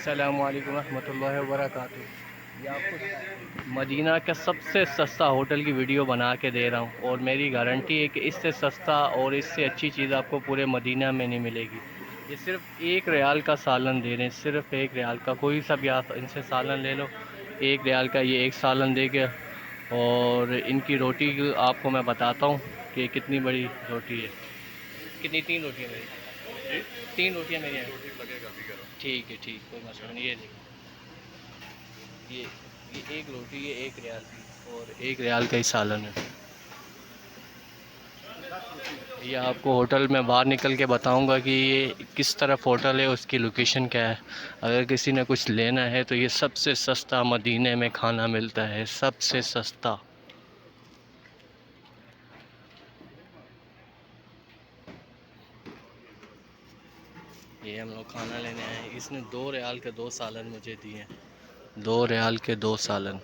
अस्सलामुअलैकुम रहमतुल्लाहि व बरकातुहू। ये आपको मदीना का सबसे सस्ता होटल की वीडियो बना के दे रहा हूँ और मेरी गारंटी है कि इससे सस्ता और इससे अच्छी चीज़ आपको पूरे मदीना में नहीं मिलेगी। ये सिर्फ 1 रियाल का सालन दे रहे हैं, सिर्फ 1 रियाल का। कोई सा भी आप इनसे सालन ले लो, 1 रियाल का ये एक सालन देगा। और इनकी रोटी आपको मैं बताता हूँ कि कितनी बड़ी रोटी है। कितनी? 3 रोटियाँ मेरी। 3 रोटियाँ मेरी हैं। ठीक है, ठीक, कोई मसला नहीं। ये ये एक रोटी है 1 रियाल की और 1 रियाल का ही सालन है। ये आपको होटल में बाहर निकल के बताऊंगा कि ये किस तरफ होटल है, उसकी लोकेशन क्या है। अगर किसी ने कुछ लेना है तो ये सबसे सस्ता मदीने में खाना मिलता है, सबसे सस्ता। ये हम लोग खाना लेने आए हैं। इसने 2 रियाल के 2 सालन मुझे दिए हैं, 2 रियाल के 2 सालन।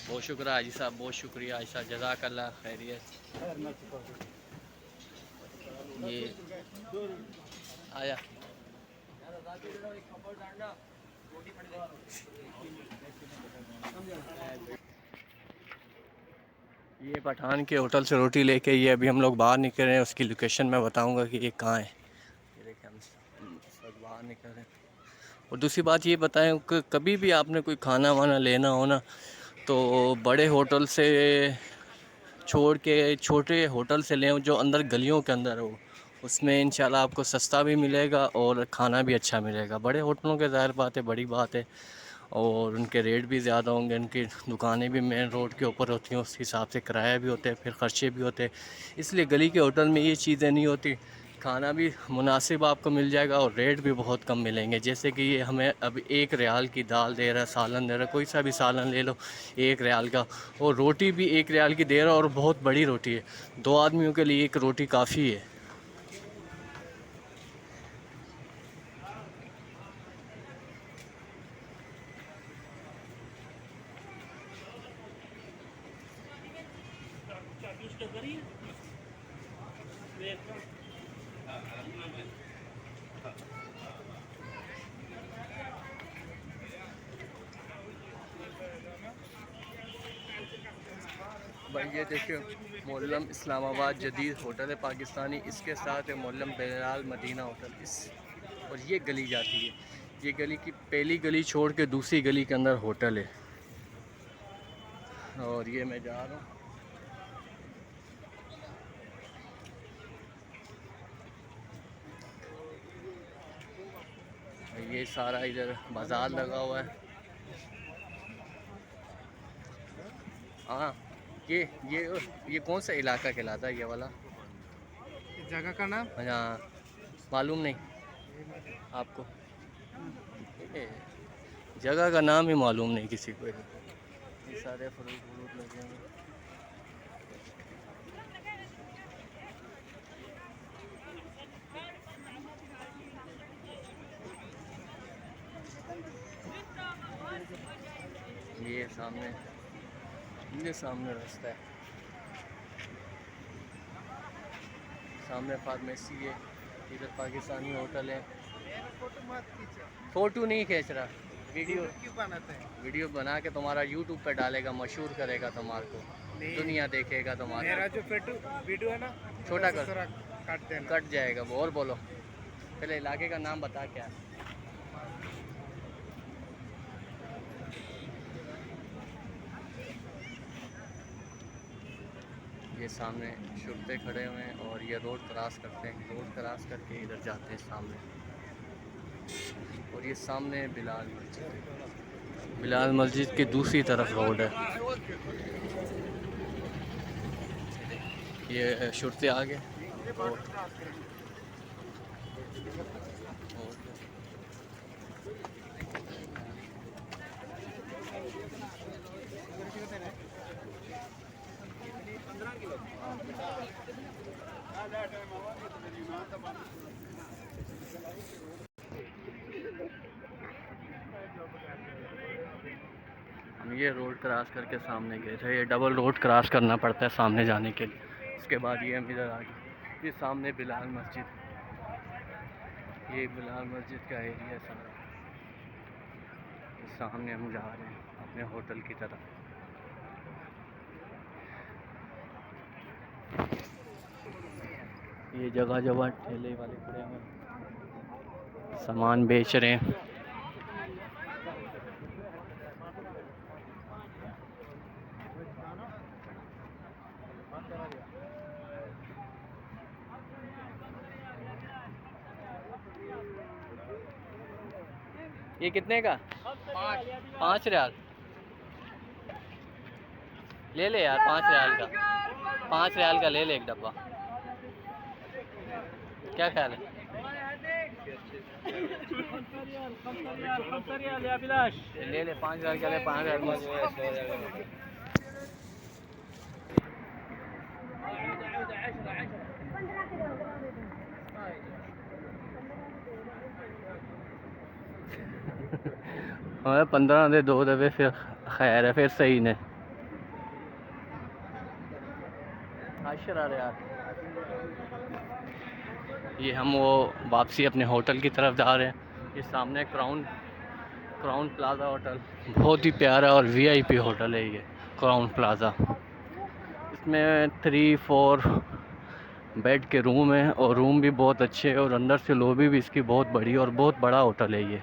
बहुत शुक्रिया हाजी साहब, बहुत शुक्रिया हाजी साहब, जज़ाकल्लाह खैरियत। ये आया ये पठान के होटल से रोटी लेके ये अभी हम लोग बाहर निकल रहे हैं। उसकी लोकेशन मैं बताऊंगा कि ये कहाँ है। ये देखिए हम सब बाहर निकल रहे हैं। और दूसरी बात ये बताएं कि कभी भी आपने कोई खाना वाना लेना हो ना, तो बड़े होटल से छोड़ के छोटे होटल से लें जो अंदर गलियों के अंदर हो। उसमें इंशाल्लाह आपको सस्ता भी मिलेगा और खाना भी अच्छा मिलेगा। बड़े होटलों के ज़ाहिर बात है, बड़ी बात है, और उनके रेट भी ज़्यादा होंगे। उनकी दुकानें भी मेन रोड के ऊपर होती हैं, उस हिसाब से किराया भी होते हैं, फिर ख़र्चे भी होते हैं। इसलिए गली के होटल में ये चीज़ें नहीं होती। खाना भी मुनासिब आपको मिल जाएगा और रेट भी बहुत कम मिलेंगे। जैसे कि ये हमें अब 1 रियाल की दाल दे रहा है, सालन दे रहा है, कोई सा भी सालन ले लो 1 रियाल का। और रोटी भी 1 रियाल की दे रहा है और बहुत बड़ी रोटी है। 2 आदमियों के लिए एक रोटी काफ़ी है। भाई ये देखिए, मोहल्लम इस्लामाबाद जदीद होटल है पाकिस्तानी, इसके साथ है मोहल्लम बिलाल मदीना होटल। इस और ये गली जाती है, ये गली की पहली गली छोड़ के दूसरी गली के अंदर होटल है। और ये मैं जा रहा हूँ। ये सारा इधर बाज़ार लगा हुआ है। हाँ, ये ये ये कौन सा इलाका कहलाता है ये वाला? जगह का नाम हाँ, मालूम नहीं आपको? ये जगह का नाम ही मालूम नहीं किसी को। ये सारे फ्रूट व्रूट लगे हैं। ये सामने रास्ता है, सामने फार्मेसी है, इधर पाकिस्तानी होटल है। फोटो मत खींचो। फ़ोटो नहीं खींच रहा, वीडियो क्यों बनाते हैं? वीडियो बना के तुम्हारा यूट्यूब पे डालेगा, मशहूर करेगा तुम्हारे को, नहीं, दुनिया देखेगा तुम्हारा। मेरा जो फोटो वीडियो है ना, छोटा थोड़ा सा कर, थोड़ा काट देना। कट जाएगा वो। और बोलो, पहले इलाके का नाम बता क्या है। ये सामने शुरते खड़े हुए हैं और ये रोड क्रॉस करते हैं, रोड क्रॉस करके इधर जाते हैं सामने। और ये सामने बिलाल मस्जिद है, बिलाल मस्जिद की दूसरी तरफ रोड है। ये शुरते आगे और ये रोड क्रॉस करके सामने गए थे। ये डबल रोड क्रॉस करना पड़ता है सामने जाने के लिए। उसके बाद ये हम इधर आ गए। ये सामने बिलाल मस्जिद, ये बिलाल मस्जिद का एरिया सारा। सामने हम जा रहे हैं अपने होटल की तरफ। ये जगह जगह ठेले वाले खड़े हुए सामान बेच रहे हैं। ये कितने का? 5 रियाल। ले ले यार, 5 रियाल का, 5 रियाल का ले ले एक डब्बा। क्या ख्याल है? ले ले 5 रियाल का, ले 5 रियाल का। हाँ 15 दे 2 दफे फिर खैर है, फिर सही ने। यार ये हम वो वापसी अपने होटल की तरफ जा रहे हैं। ये सामने क्राउन प्लाजा होटल, बहुत ही प्यारा और वीआईपी होटल है ये क्राउन प्लाजा। इसमें 3-4 बेड के रूम हैं और रूम भी बहुत अच्छे हैं और अंदर से लॉबी भी इसकी बहुत बड़ी और बहुत बड़ा होटल है ये।